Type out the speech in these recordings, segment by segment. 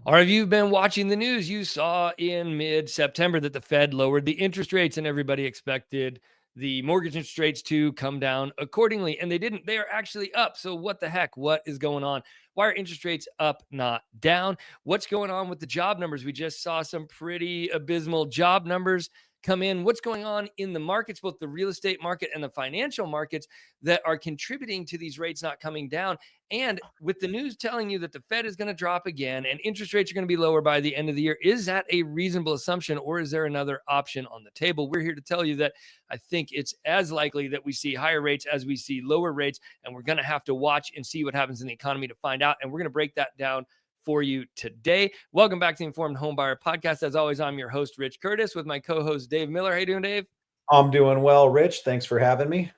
Or have you been watching the news? You saw in mid-September that the Fed lowered the interest rates and everybody expected the mortgage interest rates to come down accordingly. And they didn't. They are actually up. So what the heck? What is going on? Why are interest rates up, not down? What's going on with the job numbers? We just saw some pretty abysmal job numbers come in. What's going on in the markets, both the real estate market and the financial markets, that are contributing to these rates not coming down? And with the news telling you that the Fed is going to drop again and interest rates are going to be lower by the end of the year, is that a reasonable assumption, or is there another option on the table? We're here to tell you that I think it's as likely that we see higher rates as we see lower rates, and we're going to have to watch and see what happens in the economy to find out. And we're going to break that down for you today. Welcome back to the Informed Homebuyer Podcast. As always, I'm your host, Rich Curtis, with my co-host, Dave Miller. How you doing, Dave? I'm doing well, Rich. Thanks for having me.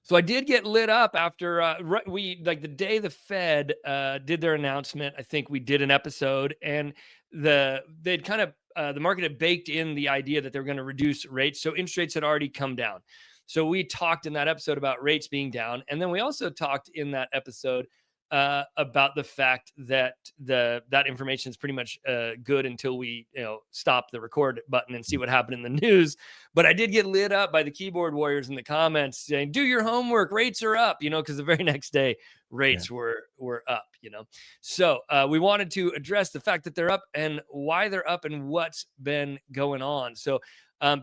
So I did get lit up after the day the Fed did their announcement. I think we did an episode, and the market had baked in the idea that they were going to reduce rates. So interest rates had already come down. So we talked in that episode about rates being down, and then we also talked in that episode about the fact that that information is pretty much good until we stop the record button and see what happened in the news. But I did get lit up by the keyboard warriors in the comments saying, "Do your homework. Rates are up." Because the very next day rates were up. So we wanted to address the fact that they're up and why they're up and what's been going on. So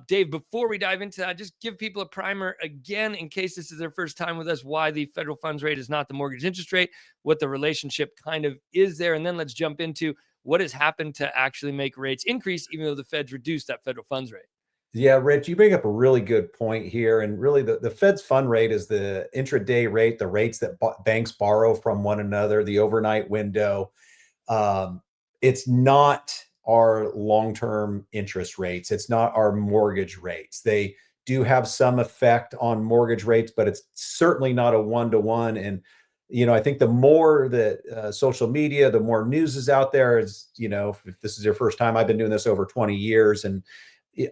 Dave, before we dive into that, just give people a primer again, in case this is their first time with us, why the federal funds rate is not the mortgage interest rate, what the relationship kind of is there. And then let's jump into what has happened to actually make rates increase, even though the Fed's reduced that federal funds rate. Yeah, Rich, you bring up a really good point here. And really, the Fed's fund rate is the intraday rate, the rates that banks borrow from one another, the overnight window. It's not our long-term interest rates. It's not our mortgage rates. They do have some effect on mortgage rates, but it's certainly not a one-to-one. And, I think the more that social media, the more news is out there, is, if this is your first time, I've been doing this over 20 years, and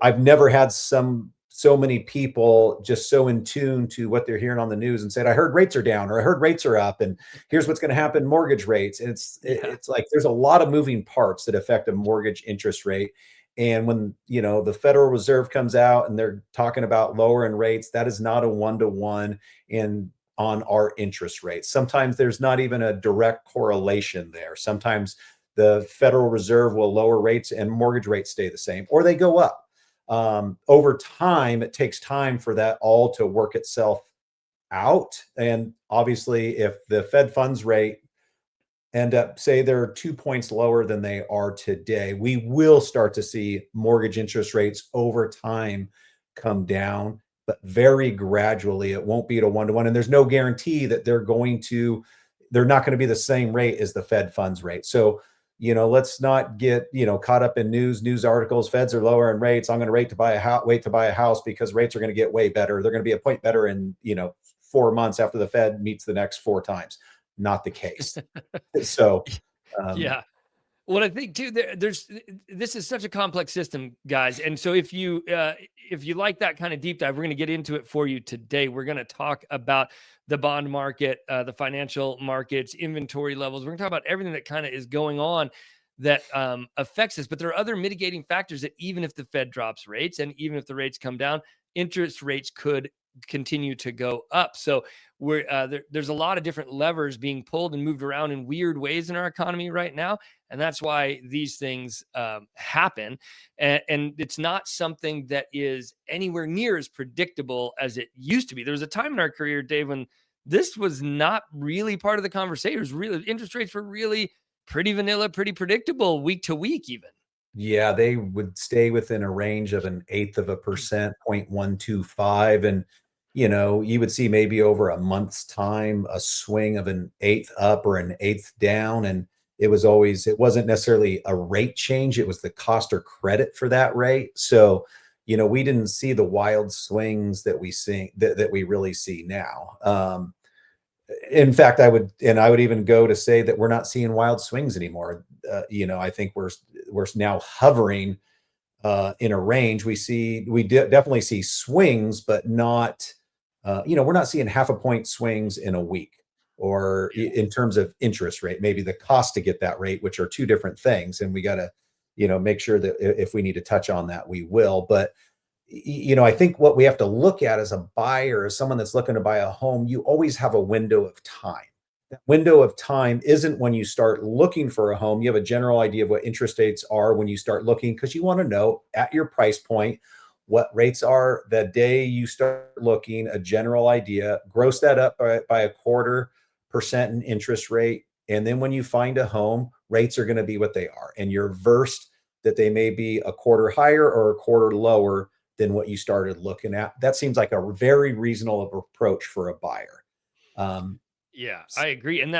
I've never had so many people just so in tune to what they're hearing on the news and said, "I heard rates are down," or "I heard rates are up, and here's what's going to happen mortgage rates." And it's like there's a lot of moving parts that affect a mortgage interest rate. And when the Federal Reserve comes out and they're talking about lowering rates, that is not a one-to-one on our interest rates. Sometimes there's not even a direct correlation there. Sometimes the Federal Reserve will lower rates and mortgage rates stay the same, or they go up. Over time, it takes time for that all to work itself out. And obviously, if the Fed funds rate end up, say they're 2 points lower than they are today, we will start to see mortgage interest rates over time come down, but very gradually. It won't be at a one-to-one. And there's no guarantee that they're not going to be the same rate as the Fed funds rate. So let's not get, caught up in news articles. Feds are lowering rates. I'm going to wait to buy a house because rates are going to get way better. They're going to be a point better in, 4 months after the Fed meets the next 4 times. Not the case. So, yeah. Well, I think too, this is such a complex system, guys. And so if you like that kind of deep dive, we're going to get into it for you today. We're going to talk about the bond market, the financial markets, inventory levels. We're going to talk about everything that kind of is going on that affects us. But there are other mitigating factors that even if the Fed drops rates and even if the rates come down, interest rates could continue to go up. So there's a lot of different levers being pulled and moved around in weird ways in our economy right now. And that's why these things happen. And it's not something that is anywhere near as predictable as it used to be. There was a time in our career, Dave, when this was not really part of the conversation. It was really, interest rates were really pretty vanilla, pretty predictable week to week even. Yeah, they would stay within a range of 0.1%, 0.125. And, you would see maybe over a month's time, a swing of 1/8 up or 1/8 down. And it wasn't necessarily a rate change. It was the cost or credit for that rate. So, we didn't see the wild swings that we really see now. In fact, I would even go to say that we're not seeing wild swings anymore. I think we're now hovering in a range. We definitely see swings, but not, we're not seeing half a point swings in a week or in terms of interest rate, maybe the cost to get that rate, which are two different things. And we got to, make sure that if we need to touch on that, we will. But I think what we have to look at as a buyer, as someone that's looking to buy a home, you always have a window of time. That window of time isn't when you start looking for a home. You have a general idea of what interest rates are when you start looking, because you want to know at your price point what rates are the day you start looking, a general idea, gross that up by 0.25% in interest rate. And then when you find a home, rates are going to be what they are. And you're versed that they may be a quarter higher or a quarter lower than what you started looking at. That seems like a very reasonable approach for a buyer. Yeah, I agree. And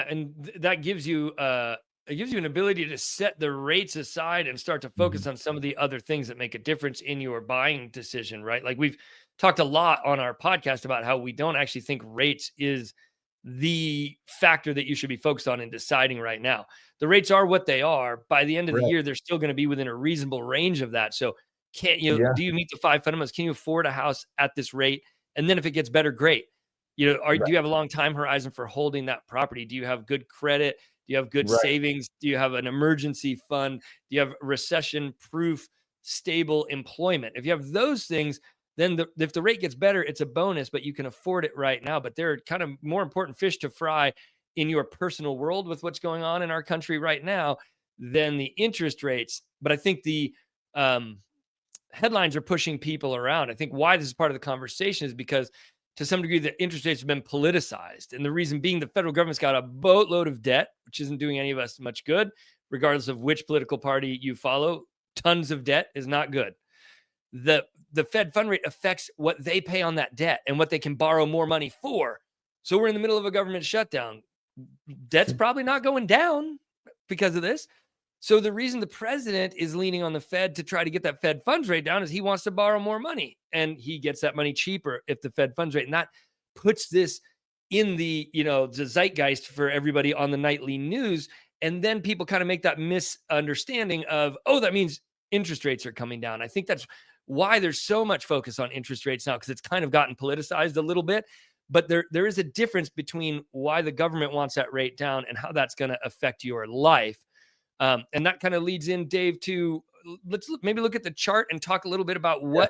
that gives you it gives you an ability to set the rates aside and start to focus on some of the other things that make a difference in your buying decision, right? Like we've talked a lot on our podcast about how we don't actually think rates is the factor that you should be focused on in deciding right now. The rates are what they are. By the end of the Right. year, they're still going to be within a reasonable range of that. So Yeah. do you meet the five fundamentals? Can you afford a house at this rate? And then if it gets better, great. Do Right. you have a long time horizon for holding that property? Do you have good credit? Do you have good Right. savings? Do you have an emergency fund? Do you have recession proof, stable employment? If you have those things, then if the rate gets better, it's a bonus, but you can afford it right now. But there are kind of more important fish to fry in your personal world with what's going on in our country right now than the interest rates. But I think the um, headlines are pushing people around. I think why this is part of the conversation is because to some degree the interest rates have been politicized. And the reason being the federal government's got a boatload of debt, which isn't doing any of us much good, regardless of which political party you follow. Tons of debt is not good. The Fed fund rate affects what they pay on that debt and what they can borrow more money for. So we're in the middle of a government shutdown. Debt's probably not going down because of this. So the reason the president is leaning on the Fed to try to get that Fed funds rate down is he wants to borrow more money, and he gets that money cheaper if the Fed funds rate, and that puts this in the zeitgeist for everybody on the nightly news. And then people kind of make that misunderstanding of, oh, that means interest rates are coming down. I think that's why there's so much focus on interest rates now, because it's kind of gotten politicized a little bit. But there is a difference between why the government wants that rate down and how that's going to affect your life. And that kind of leads in, Dave, to maybe look at the chart and talk a little bit about Yeah.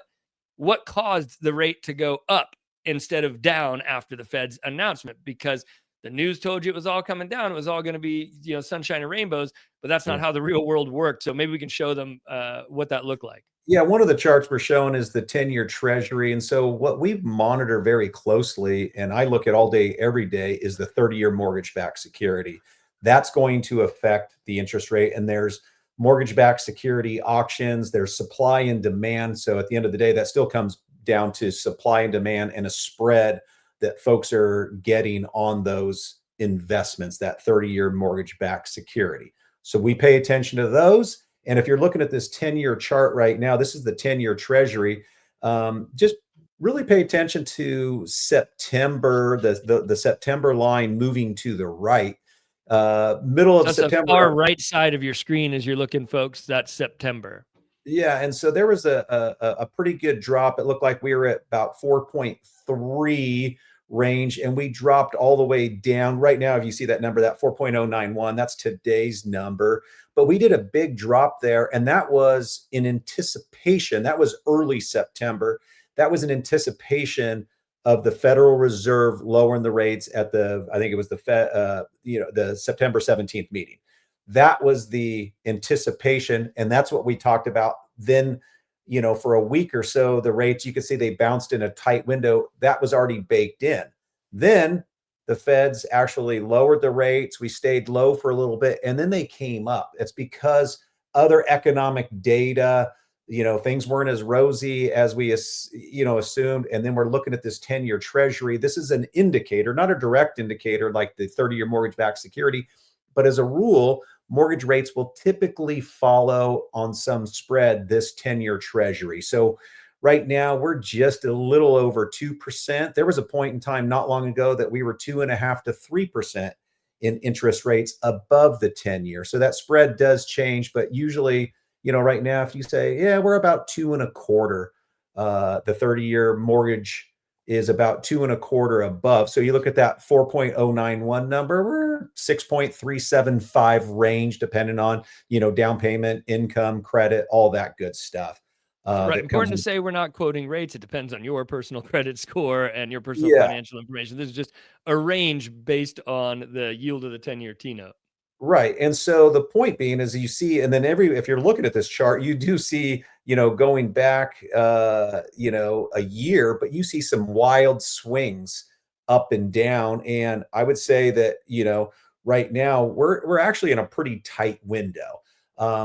what caused the rate to go up instead of down after the Fed's announcement, because the news told you it was all coming down. It was all going to be, sunshine and rainbows, but that's not Yeah. how the real world worked. So maybe we can show them what that looked like. Yeah, one of the charts we're showing is the 10-year Treasury. And so what we monitor very closely, and I look at all day, every day, is the 30-year mortgage-backed security. That's going to affect the interest rate. And there's mortgage-backed security auctions, there's supply and demand. So at the end of the day, that still comes down to supply and demand and a spread that folks are getting on those investments, that 30-year mortgage-backed security. So we pay attention to those. And if you're looking at this 10-year chart right now, this is the 10-year Treasury. Just really pay attention to September, the September line moving to the right. Middle So of that's the September. far right side of your screen as you're looking, folks. That's September. Yeah, and so there was a pretty good drop. It looked like we were at about 4.3 range, and we dropped all the way down. Right now, if you see that number, that 4.091, that's today's number. But we did a big drop there, and that was in anticipation. That was early September. That was in anticipation of the Federal Reserve lowering the rates at I think it was the the September 17th meeting. That was the anticipation, and that's what we talked about. Then, for a week or so, the rates, you could see they bounced in a tight window. That was already baked in. Then the Feds actually lowered the rates. We stayed low for a little bit, and then they came up. It's because other economic data, things weren't as rosy as we, assumed. And then we're looking at this 10-year Treasury. This is an indicator, not a direct indicator like the 30-year mortgage-backed security, but as a rule, mortgage rates will typically follow on some spread this 10-year Treasury. So right now, we're just a little over 2%. There was a point in time not long ago that we were 2.5% to 3% in interest rates above the 10-year. So that spread does change, but usually, right now, if you say, yeah, we're about 2.25, the 30-year mortgage is about 2.25 above. So you look at that 4.091 number, we're 6.375 range, depending on, down payment, income, credit, all that good stuff. Right. That comes Important to with. say we're not quoting rates. It depends on your personal credit score and your personal Yeah. financial information. This is just a range based on the yield of the 10-year T note. Right. And so the point being is you see, and then if you're looking at this chart, you do see, going back, a year, but you see some wild swings up and down. And I would say that, right now we're actually in a pretty tight window.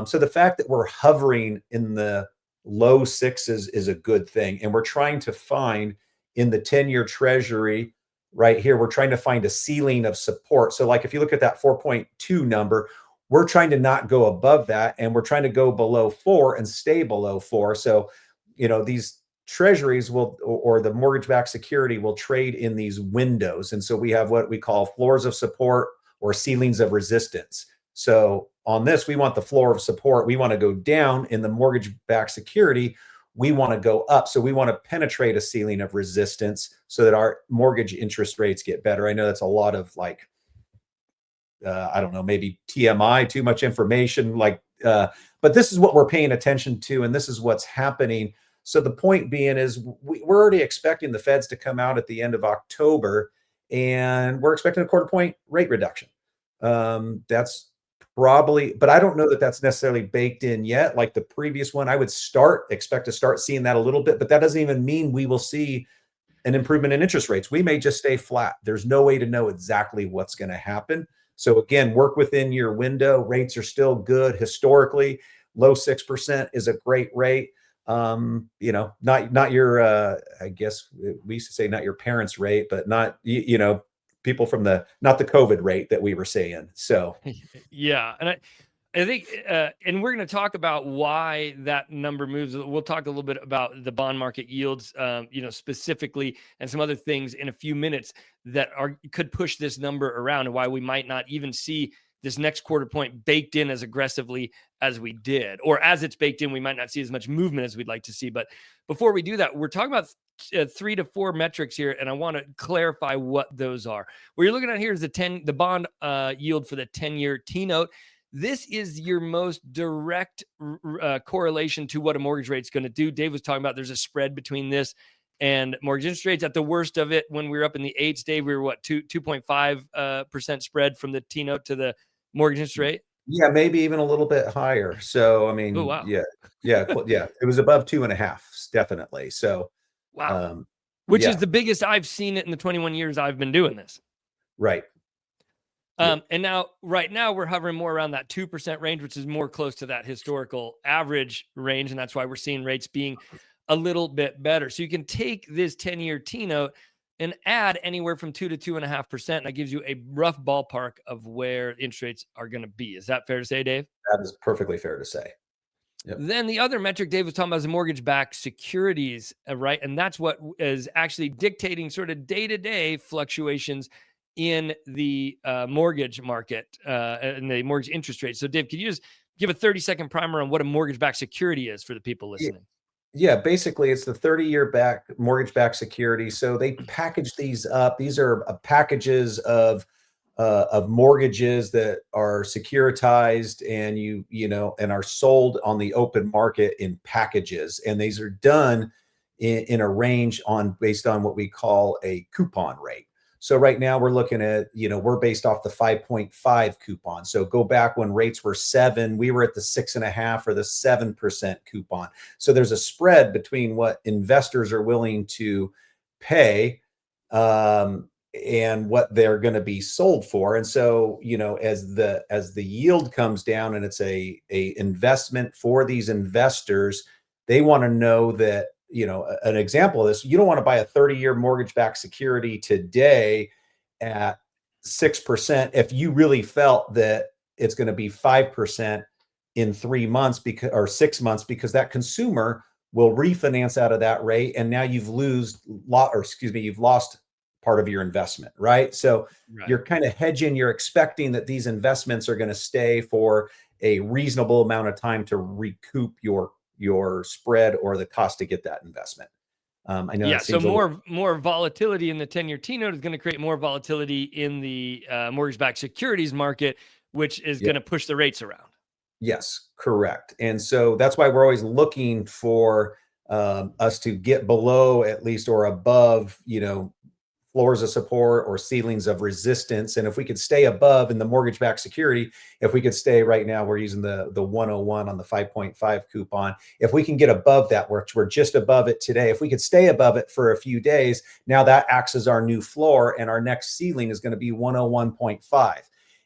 So the fact that we're hovering in the low sixes is a good thing. And we're trying to find in the 10-year treasury right here, we're trying to find a ceiling of support. So like if you look at that 4.2 number, we're trying to not go above that, and we're trying to go below 4 and stay below 4. So, these treasuries will, or the mortgage-backed security will trade in these windows. And so we have what we call floors of support or ceilings of resistance. So on this, we want the floor of support. We want to go down. In the mortgage-backed security, we want to go up. So we want to penetrate a ceiling of resistance so that our mortgage interest rates get better. I know that's a lot of like, I don't know, maybe TMI, too much information, but this is what we're paying attention to, and this is what's happening. So the point being is we're already expecting the Feds to come out at the end of October, and we're expecting a 1/4 point rate reduction. That's probably, but I don't know that that's necessarily baked in yet. Like the previous one, I would expect to start seeing that a little bit, but that doesn't even mean we will see an improvement in interest rates. We may just stay flat. There's no way to know exactly what's going to happen. So again, work within your window. Rates are still good historically. Low 6% is a great rate. Not your, I guess we used to say not your parents' rate, but not, people from not the COVID rate that we were seeing. So Yeah. And I think, and we're going to talk about why that number moves. We'll talk a little bit about the bond market yields, specifically, and some other things in a few minutes that could push this number around, and why we might not even see this next 1/4 point baked in as aggressively as we did, or as it's baked in, we might not see as much movement as we'd like to see. But before we do that, we're talking about 3 to 4 metrics here, and I want to clarify what those are. What you're looking at here is the bond yield for the 10-year T note. This is your most direct correlation to what a mortgage rate is going to do. Dave was talking about there's a spread between this and mortgage interest rates. At the worst of it, when we were up in the eights, Dave, we were what, 2.5% spread from the T note to the mortgage interest rate? yeah, maybe even a little bit higher. So I Oh, mean, wow. yeah, it was above 2.5, definitely. So Wow. um, Which is yeah, the biggest I've seen it in the 21 years I've been doing this. right. Yeah. And now, right now, we're hovering more around that 2% range, which is more close to that historical average range. And that's why we're seeing rates being a little bit better. So you can take this 10-year T note and add anywhere from 2 to 2.5%. And that gives you a rough ballpark of where interest rates are going to be. Is that fair to say, Dave? That is perfectly fair to say. Yep. Then the other metric Dave was talking about is the mortgage-backed securities, right? And that's what is actually dictating sort of day-to-day fluctuations in the mortgage market and the mortgage interest rate. So, Dave, could you just give a 30-second primer on what a mortgage-backed security is for the people listening? Yeah, basically it's the 30-year mortgage-backed security. So they package these up. These are packages of mortgages that are securitized, and and are sold on the open market in packages. And these are done in a range based on what we call a coupon rate. So right now we're looking at, we're based off the 5.5 coupon. So go back when rates were 7, we were at the 6.5 or the 7% coupon. So there's a spread between what investors are willing to pay and what they're going to be sold for. And so, as the yield comes down, and it's a investment for these investors, they want to know that, an example of this, you don't want to buy a 30-year mortgage-backed security today at 6% if you really felt that it's going to be 5% in 3 months or 6 months, because that consumer will refinance out of that rate, and now you've lost part of your investment, right? So Right. you're kind of hedging, you're expecting that these investments are going to stay for a reasonable amount of time to recoup your spread or the cost to get that investment. I know Yeah, that so seems a little, more volatility in the 10-year T-note is going to create more volatility in the mortgage-backed securities market, which is yeah, going to push the rates around. yes, correct. And so that's why we're always looking for us to get below at least or above, floors of support or ceilings of resistance. And if we could stay above in the mortgage-backed security, if we could stay right now, we're using the 101 on the 5.5 coupon. If we can get above that, we're just above it today. If we could stay above it for a few days, now that acts as our new floor, and our next ceiling is going to be 101.5.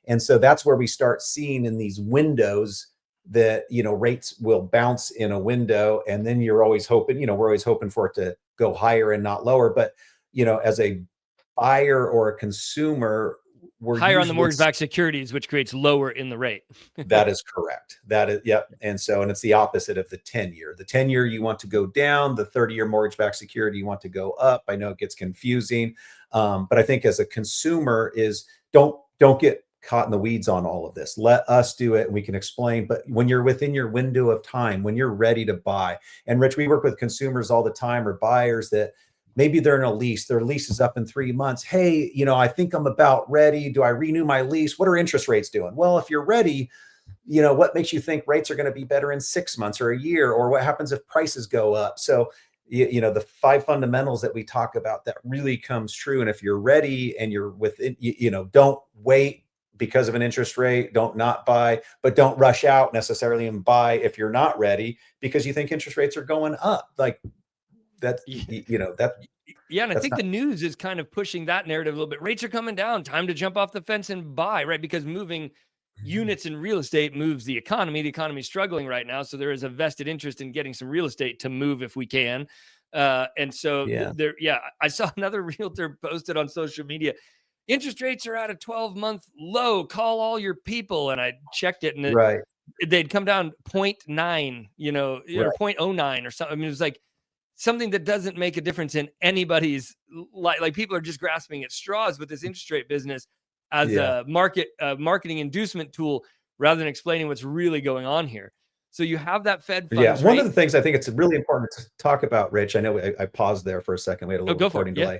And so that's where we start seeing in these windows that rates will bounce in a window, and then you're always hoping, we're always hoping for it to go higher and not lower. But as a buyer or a consumer, we're Higher on the usually mortgage-backed securities, which creates lower in the rate. that is correct. That is, yep. And so, and it's the opposite of the 10-year. The 10-year you want to go down, the 30-year mortgage-backed security you want to go up. I know it gets confusing, but I think as a consumer is don't get caught in the weeds on all of this. Let us do it and we can explain. But when you're within your window of time, when you're ready to buy, and Rich, we work with consumers all the time, or buyers that maybe they're in a lease, their lease is up in 3 months. Hey, I think I'm about ready. Do I renew my lease? What are interest rates doing? Well, if you're ready, what makes you think rates are going to be better in 6 months or a year, or what happens if prices go up? So, the 5 fundamentals that we talk about, that really comes true. And if you're ready and you're within, don't wait because of an interest rate, don't not buy, but don't rush out necessarily and buy if you're not ready because you think interest rates are going up. Like that's, that Yeah, and I that's think not, the news is kind of pushing that narrative a little bit. Rates are coming down. Time to jump off the fence and buy, right? Because moving units in real estate moves the economy. The economy is struggling right now, so there is a vested interest in getting some real estate to move if we can. And so yeah, there, yeah, I saw another realtor posted on social media. Interest rates are at a 12-month low. Call all your people. And I checked it, and right, they'd come down 0.9, or right. 0.09 or something. I mean, it was like something that doesn't make a difference in anybody's life. Like people are just grasping at straws with this interest rate business as Yeah. a marketing inducement tool rather than explaining what's really going on here. So you have that Fed Yeah. funds One of rate. the things I think it's really important to talk about, Rich, I know I paused there for a second. We had a Oh, little go for it. recording Yeah.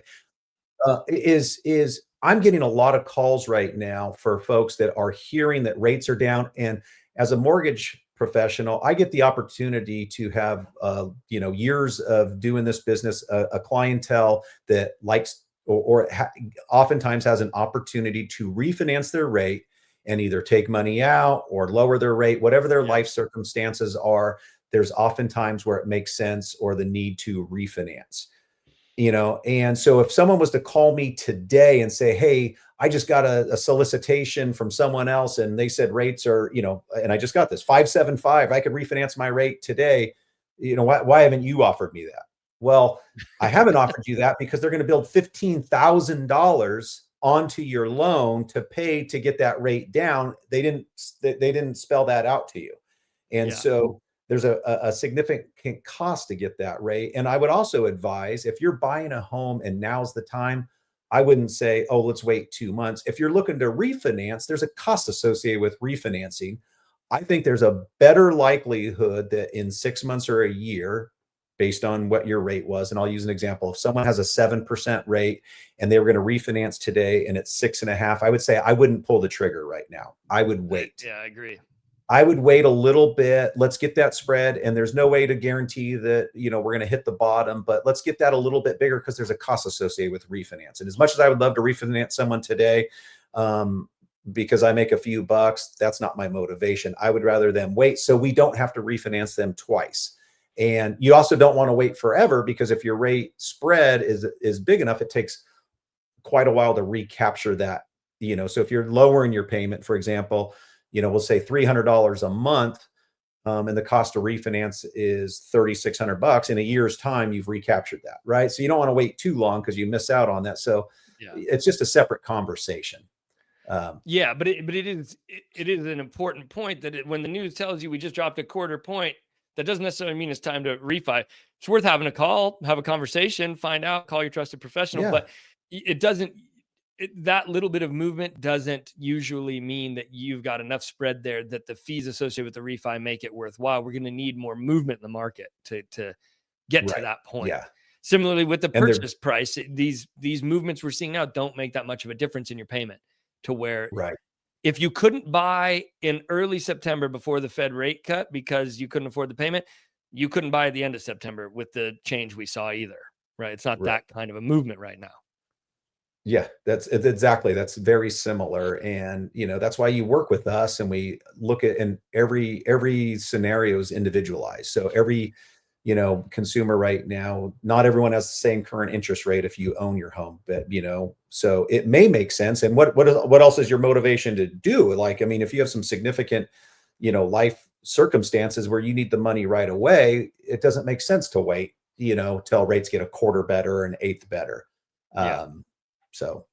delay. Is I'm getting a lot of calls right now for folks that are hearing that rates are down. And as a mortgage professional, I get the opportunity to have years of doing this business, a clientele that likes oftentimes has an opportunity to refinance their rate and either take money out or lower their rate, whatever their Yeah. life circumstances are. There's oftentimes where it makes sense or the need to refinance. And so if someone was to call me today and say, hey, I just got a solicitation from someone else and they said rates are, and I just got this 5.75, I could refinance my rate today. Why haven't you offered me that? Well, I haven't offered you that because they're going to build $15,000 onto your loan to pay to get that rate down. They didn't spell that out to you. And Yeah. so there's a significant cost to get that rate. And I would also advise, if you're buying a home and now's the time, I wouldn't say, oh, let's wait 2 months. If you're looking to refinance, there's a cost associated with refinancing. I think there's a better likelihood that in 6 months or a year, based on what your rate was, and I'll use an example. If someone has a 7% rate and they were going to refinance today and it's 6.5, I would say I wouldn't pull the trigger right now. I would wait. Yeah, I agree. I would wait a little bit. Let's get that spread. And there's no way to guarantee that, we're going to hit the bottom, but let's get that a little bit bigger because there's a cost associated with refinance. And as much as I would love to refinance someone today, because I make a few bucks, that's not my motivation. I would rather them wait so we don't have to refinance them twice. And you also don't want to wait forever because if your rate spread is big enough, it takes quite a while to recapture that. So if you're lowering your payment, for example, we'll say $300 a month, and the cost to refinance is $3,600. In a year's time, you've recaptured that, right? So you don't want to wait too long because you miss out on that. So Yeah. it's just a separate conversation. Yeah, but it is an important point that when the news tells you we just dropped a quarter point, that doesn't necessarily mean it's time to refi. It's worth having a call, have a conversation, find out, call your trusted professional. Yeah, But it doesn't. That little bit of movement doesn't usually mean that you've got enough spread there that the fees associated with the refi make it worthwhile. We're going to need more movement in the market to get to right. that point. Yeah. Similarly with the And they're purchase price, these movements we're seeing now don't make that much of a difference in your payment, to where right. if you couldn't buy in early September before the Fed rate cut because you couldn't afford the payment, you couldn't buy at the end of September with the change we saw either, right? It's not Right. that kind of a movement right now. Yeah, it's exactly. That's very similar, and that's why you work with us, and we look at, and every scenario is individualized. So every consumer right now, not everyone has the same current interest rate if you own your home, but so it may make sense. And what else is your motivation to do? Like, I mean, if you have some significant, life circumstances where you need the money right away, it doesn't make sense to wait, till rates get a quarter better or an eighth better. Yeah. Um, so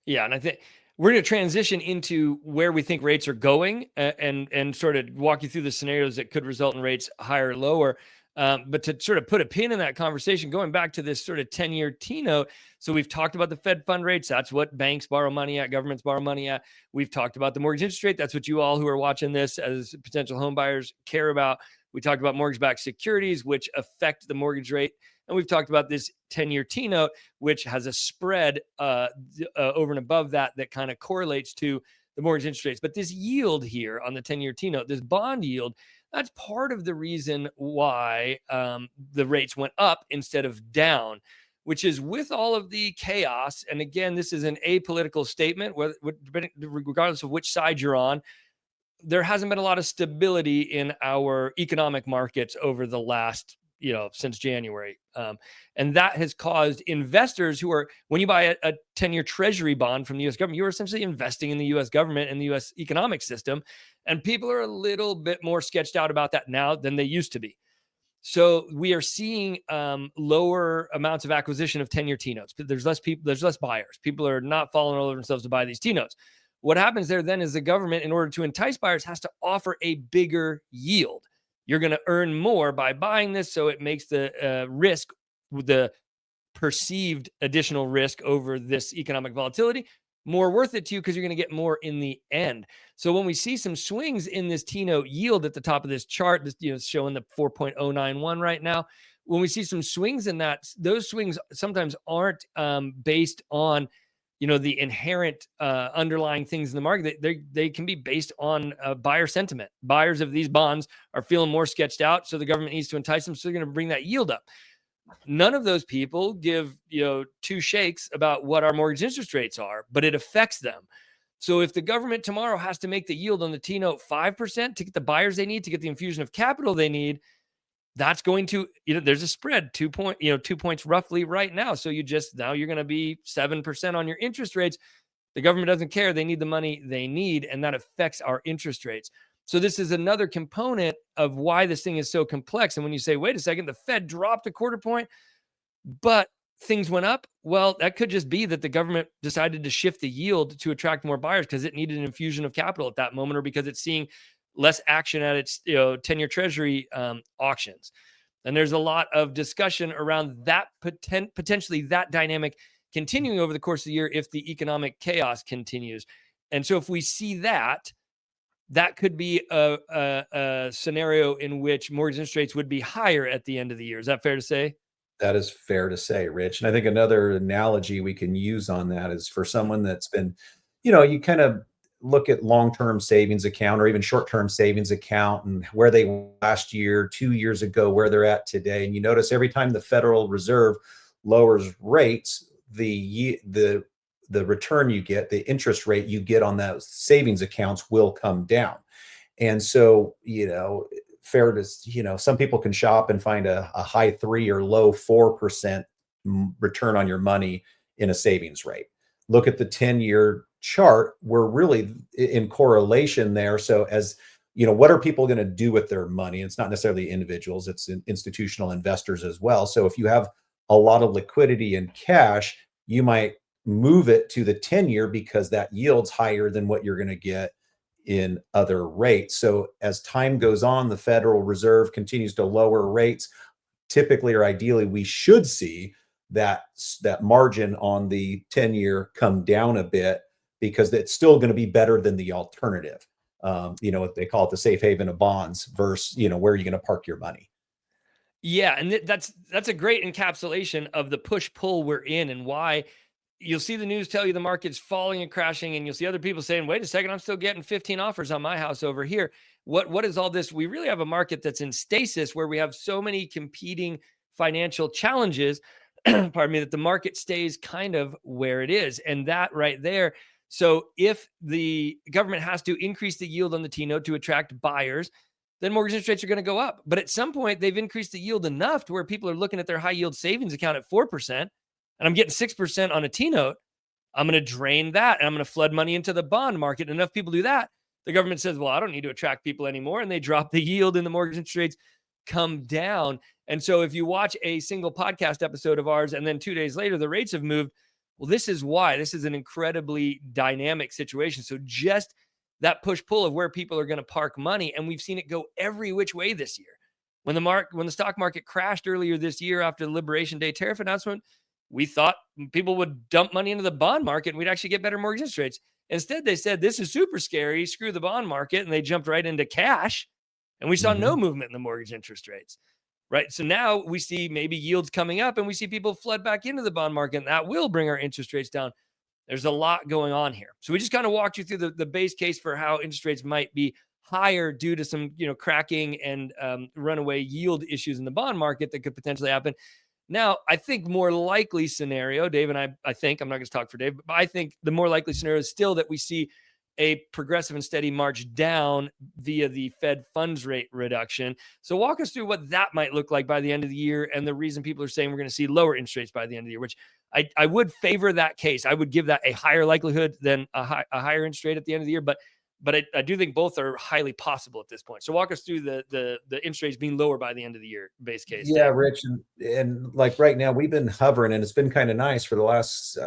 Yeah, and I think we're going to transition into where we think rates are going, and sort of walk you through the scenarios that could result in rates higher or lower. But to sort of put a pin in that conversation, going back to this sort of 10-year T note. So we've talked about the Fed fund rates. That's what banks borrow money at, governments borrow money at. We've talked about the mortgage interest rate. That's what you all who are watching this as potential home buyers care about. We talked about mortgage-backed securities, which affect the mortgage rate. And we've talked about this 10-year T note, which has a spread over and above that kind of correlates to the mortgage interest rates. But this yield here on the 10-year T note, this bond yield, that's part of the reason why the rates went up instead of down, which is with all of the chaos. And again, this is an apolitical statement, regardless of which side you're on. There hasn't been a lot of stability in our economic markets over the last, since January. And that has caused investors who are, when you buy a 10-year Treasury bond from the US government, you're essentially investing in the US government and the US economic system. And people are a little bit more sketched out about that now than they used to be. So we are seeing lower amounts of acquisition of 10-year T notes. There's less people, there's less buyers. People are not falling over themselves to buy these T notes. What happens there then is the government, in order to entice buyers, has to offer a bigger yield. You're going to earn more by buying this, so it makes the risk, the perceived additional risk over this economic volatility, more worth it to you because you're going to get more in the end. So when we see some swings in this T-note yield at the top of this chart, this showing the 4.091 right now. When we see some swings in that, those swings sometimes aren't based on the inherent underlying things in the market. They can be based on buyer sentiment. Buyers of these bonds are feeling more sketched out, so the government needs to entice them, so they're going to bring that yield up. None of those people give two shakes about what our mortgage interest rates are, but it affects them. So if the government tomorrow has to make the yield on the T-note 5% to get the buyers they need, to get the infusion of capital they need, that's going to, there's a spread 2 points roughly right now. So now you're going to be 7% on your interest rates. The government doesn't care. They need the money they need, and that affects our interest rates. So this is another component of why this thing is so complex. And when you say, wait a second, the Fed dropped a quarter point, but things went up. Well, that could just be that the government decided to shift the yield to attract more buyers because it needed an infusion of capital at that moment, or because it's seeing less action at its 10-year Treasury auctions. And there's a lot of discussion around that potentially that dynamic continuing over the course of the year if the economic chaos continues. And so if we see that could be a scenario in which mortgage interest rates would be higher at the end of the year. Is that fair to say? That is fair to say, Rich. And I think another analogy we can use on that is for someone that's been, you kind of look at long-term savings account or even short-term savings account and where they were last year, 2 years ago, where they're at today. And you notice every time the Federal Reserve lowers rates, the return you get, the interest rate you get on those savings accounts will come down. And so, fair to, some people can shop and find a high 3 or low 4% return on your money in a savings rate. Look at the 10-year chart. We're really in correlation there. So as what are people going to do with their money? It's not necessarily individuals, it's institutional investors as well. So if you have a lot of liquidity and cash, you might move it to the 10-year because that yield's higher than what you're going to get in other rates. So as time goes on, the Federal Reserve continues to lower rates. Typically or ideally, we should see that margin on the 10-year come down a bit because it's still going to be better than the alternative. They call it the safe haven of bonds versus, where are you going to park your money? Yeah, and that's a great encapsulation of the push-pull we're in and why you'll see the news tell you the market's falling and crashing, and you'll see other people saying, "Wait a second, I'm still getting 15 offers on my house over here." What is all this? We really have a market that's in stasis where we have so many competing financial challenges, pardon me, that the market stays kind of where it is. And that right there. So if the government has to increase the yield on the T note to attract buyers, then mortgage interest rates are going to go up. But at some point, they've increased the yield enough to where people are looking at their high yield savings account at 4%, and I'm getting 6% on a T note. I'm going to drain that and I'm going to flood money into the bond market. Enough people do that. The government says, well, I don't need to attract people anymore. And they drop the yield and the mortgage interest rates come down. And so if you watch a single podcast episode of ours and then 2 days later, the rates have moved, well, this is why. This is an incredibly dynamic situation. So just that push pull of where people are going to park money. And we've seen it go every which way this year. When the stock market crashed earlier this year after the Liberation Day tariff announcement, we thought people would dump money into the bond market and we'd actually get better mortgage interest rates. Instead, they said, this is super scary, screw the bond market. And they jumped right into cash. And we saw no movement in the mortgage interest rates, right? So now we see maybe yields coming up and we see people flood back into the bond market. And that will bring our interest rates down. There's a lot going on here. So we just kind of walked you through the base case for how interest rates might be higher due to some, cracking and runaway yield issues in the bond market that could potentially happen. Now, I think more likely scenario, Dave and I think, I'm not going to talk for Dave, but I think the more likely scenario is still that we see a progressive and steady march down via the Fed funds rate reduction. So walk us through what that might look like by the end of the year and the reason people are saying we're going to see lower interest rates by the end of the year, which I would favor that case. I would give that a higher likelihood than a higher interest rate at the end of the year, but I do think both are highly possible at this point. So walk us through the interest rates being lower by the end of the year, base case. Yeah, Dave. Rich, and like right now we've been hovering, and it's been kind of nice for the last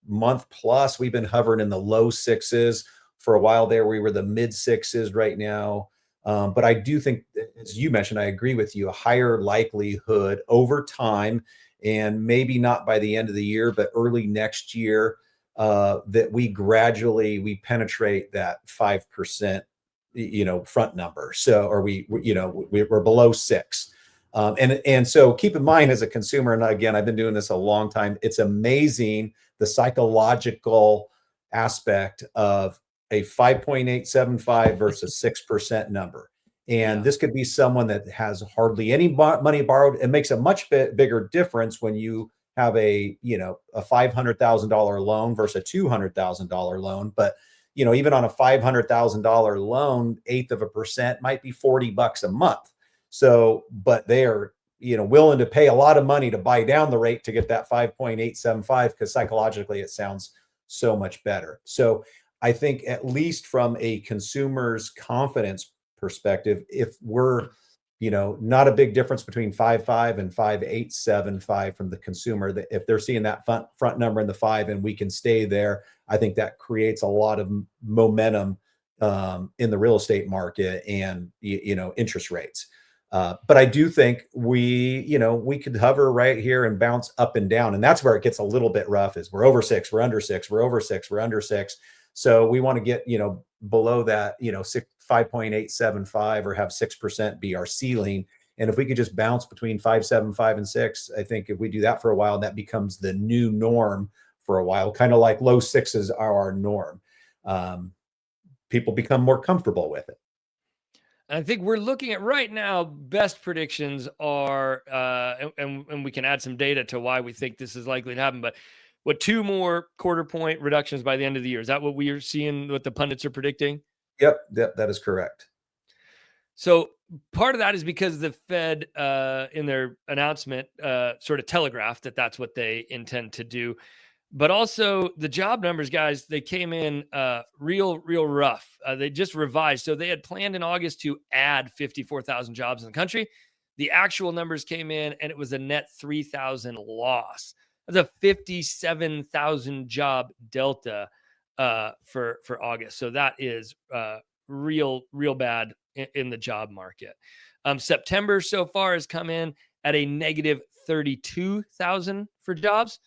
month plus. We've been hovering in the low sixes. For a while there, we were the mid sixes right now. But I do think, as you mentioned, I agree with you, a higher likelihood over time, and maybe not by the end of the year, but early next year, that we gradually penetrate that 5%, front number. So, or we're below 6. And so keep in mind, as a consumer, and again, I've been doing this a long time, it's amazing the psychological aspect of a 5.875 versus 6% number. And this could be someone that has hardly any money borrowed. It makes a much bigger difference when you have a $500,000 loan versus a $200,000 loan. But even on a $500,000 loan, 1/8% might be $40 a month. So, but they are, willing to pay a lot of money to buy down the rate to get that 5.875 because psychologically it sounds so much better. So I think at least from a consumer's confidence perspective, if we're, not a big difference between 5.5 and 5.875 from the consumer, that if they're seeing that front number in the 5 and we can stay there, I think that creates a lot of momentum in the real estate market and, interest rates. But I do think we could hover right here and bounce up and down. And that's where it gets a little bit rough is we're over 6, we're under 6, we're over 6, we're under 6. So we want to get, below that, 5.875 or have 6% be our ceiling. And if we could just bounce between 5.75 and 6, I think if we do that for a while, that becomes the new norm for a while, kind of like low sixes are our norm. People become more comfortable with it. I think we're looking at right now, best predictions are, and we can add some data to why we think this is likely to happen, but 2 more quarter point reductions by the end of the year. Is that what we are seeing, what the pundits are predicting? Yep, that is correct. So part of that is because the Fed, in their announcement, sort of telegraphed that that's what they intend to do. But also the job numbers, guys, they came in real rough. They just revised. So they had planned in August to add 54,000 jobs in the country. The actual numbers came in and it was a net 3,000 loss. That's a 57,000 job delta for August. So that is real bad in the job market. September so far has come in at a negative 32,000 for jobs.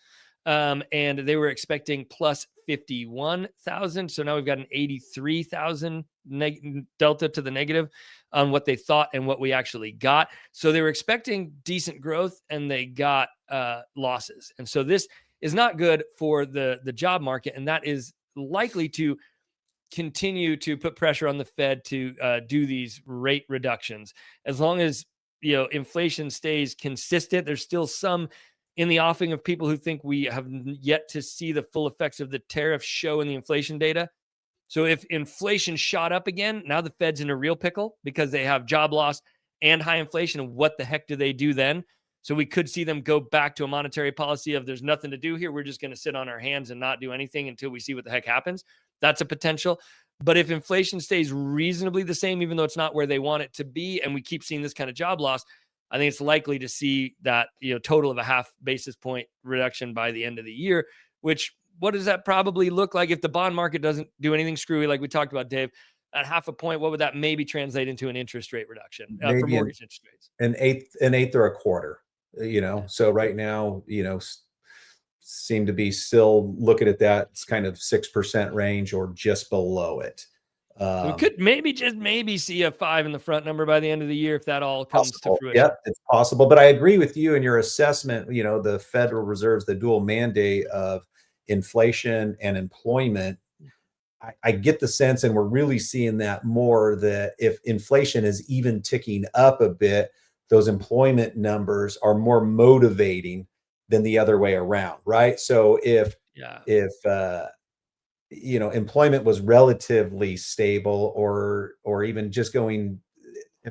And they were expecting plus 51,000. So now we've got an 83,000 delta to the negative on what they thought and what we actually got. So they were expecting decent growth and they got losses. And so this is not good for the job market, and that is likely to continue to put pressure on the Fed to do these rate reductions. As long as inflation stays consistent, there's still some in the offing of people who think we have yet to see the full effects of the tariffs show in the inflation data. So if inflation shot up again, now the Fed's in a real pickle because they have job loss and high inflation. And what the heck do they do then? So we could see them go back to a monetary policy of there's nothing to do here. We're just going to sit on our hands and not do anything until we see what the heck happens. That's a potential. But if inflation stays reasonably the same, even though it's not where they want it to be, and we keep seeing this kind of job loss, I think it's likely to see that total of a half basis point reduction by the end of the year. Which, what does that probably look like if the bond market doesn't do anything screwy like we talked about, Dave? At half a point, what would that maybe translate into an interest rate reduction for Maybe mortgage interest rates? an eighth or a quarter. So right now, seem to be still looking at that kind of 6% range or just below it. So we could maybe see a 5 in the front number by the end of the year if that all comes to fruition. Yeah, it's possible. But I agree with you in your assessment. The Federal Reserve's the dual mandate of inflation and employment. I get the sense, and we're really seeing that more, that if inflation is even ticking up a bit, those employment numbers are more motivating than the other way around, right? So if employment was relatively stable, or even just going,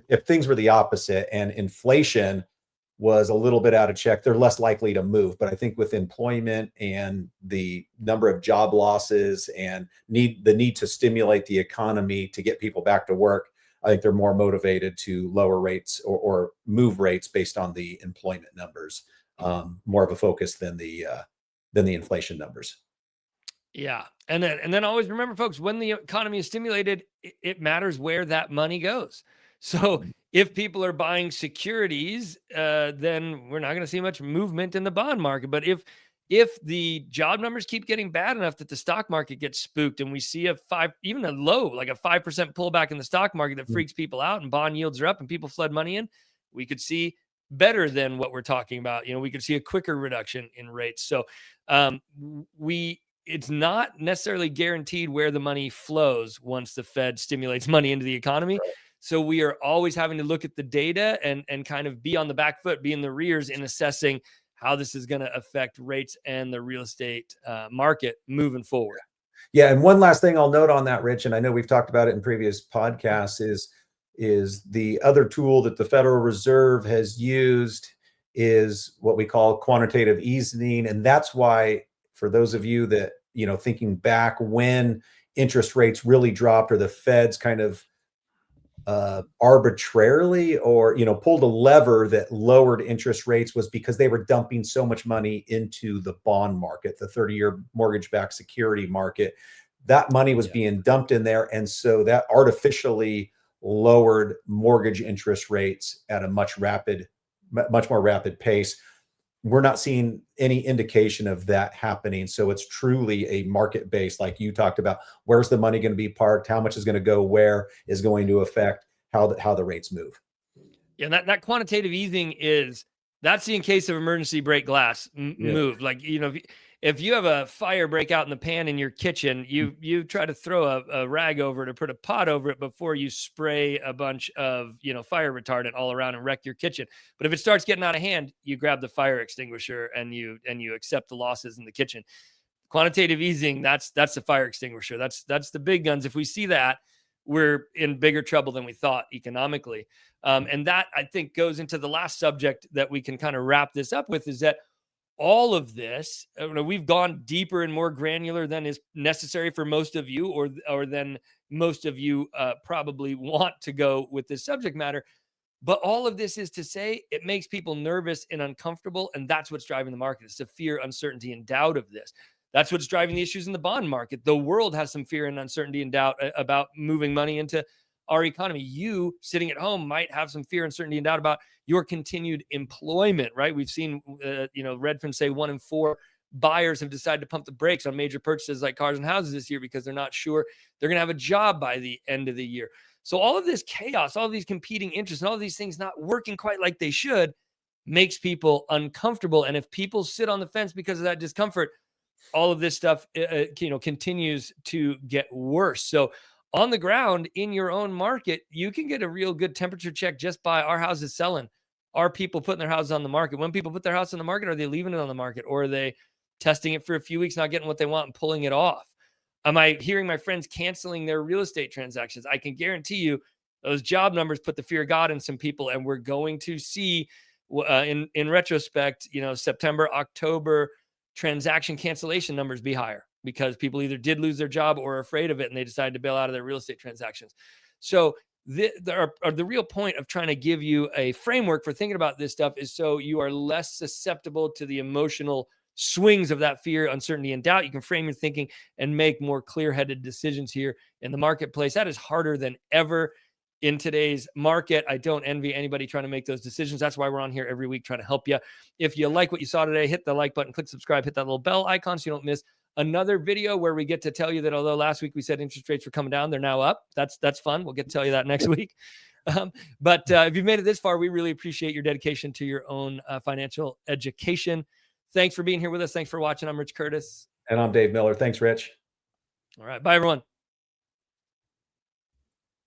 if things were the opposite and inflation was a little bit out of check, they're less likely to move. But I think with employment and the number of job losses and the need to stimulate the economy to get people back to work, I think they're more motivated to lower rates or move rates based on the employment numbers, more of a focus than the inflation numbers. Yeah. And then always remember, folks, when the economy is stimulated, it matters where that money goes. So if people are buying securities, then we're not going to see much movement in the bond market. But if the job numbers keep getting bad enough that the stock market gets spooked and we see even a low, like a 5% pullback in the stock market that freaks people out and bond yields are up and people flood money in, we could see better than what we're talking about. We could see a quicker reduction in rates. So it's not necessarily guaranteed where the money flows once the Fed stimulates money into the economy. Right. So we are always having to look at the data and kind of be on the back foot, be in the rears in assessing how this is going to affect rates and the real estate market moving forward. Yeah. And one last thing I'll note on that, Rich, and I know we've talked about it in previous podcasts, is the other tool that the Federal Reserve has used is what we call quantitative easing. And that's why, for those of you that, thinking back when interest rates really dropped, or the Fed's kind of arbitrarily or pulled a lever that lowered interest rates, was because they were dumping so much money into the bond market, the 30-year mortgage-backed security market. That money was being dumped in there, and so that artificially lowered mortgage interest rates at a much more rapid pace. We're not seeing any indication of that happening. So it's truly a market-based, like you talked about. Where's the money going to be parked? How much is going to go where is going to affect how the rates move. Yeah, that quantitative easing that's the in case of emergency break glass move. Like, if you have a fire break out in the pan in your kitchen, you try to throw a rag over it or put a pot over it before you spray a bunch of fire retardant all around and wreck your kitchen. But if it starts getting out of hand, you grab the fire extinguisher and you accept the losses in the kitchen. Quantitative easing, that's the fire extinguisher. That's the big guns. If we see that, we're in bigger trouble than we thought economically. And that, I think, goes into the last subject that we can kind of wrap this up with, is that all of this, we've gone deeper and more granular than is necessary for most of you, or than most of you probably want to go with this subject matter. But all of this is to say it makes people nervous and uncomfortable, and that's what's driving the market. It's the fear, uncertainty, and doubt of this. That's what's driving the issues in the bond market. The world has some fear and uncertainty and doubt about moving money into our economy. You sitting at home might have some fear, uncertainty, and doubt about your continued employment, right? We've seen, Redfin say 1 in 4 buyers have decided to pump the brakes on major purchases like cars and houses this year because they're not sure they're going to have a job by the end of the year. So all of this chaos, all of these competing interests, and all of these things not working quite like they should makes people uncomfortable. And if people sit on the fence because of that discomfort, all of this stuff, continues to get worse. So on the ground in your own market, you can get a real good temperature check just by our houses selling. Are people putting their houses on the market? When people put their house on the market, are they leaving it on the market, or are they testing it for a few weeks, not getting what they want and pulling it off? Am I hearing my friends canceling their real estate transactions? I can guarantee you those job numbers put the fear of God in some people, and we're going to see in retrospect, September, October transaction cancellation numbers be higher because people either did lose their job or are afraid of it and they decided to bail out of their real estate transactions. So the real point of trying to give you a framework for thinking about this stuff is so you are less susceptible to the emotional swings of that fear, uncertainty, and doubt. You can frame your thinking and make more clear-headed decisions here in the marketplace. That is harder than ever in today's market. I don't envy anybody trying to make those decisions. That's why we're on here every week trying to help you. If you like what you saw today, hit the like button, click subscribe, hit that little bell icon so you don't miss another video where we get to tell you that although last week we said interest rates were coming down, they're now up. That's fun. We'll get to tell you that next week. But if you've made it this far, we really appreciate your dedication to your own financial education. Thanks for being here with us. Thanks for watching. I'm Rich Curtis. And I'm Dave Miller. Thanks, Rich. All right. Bye, everyone.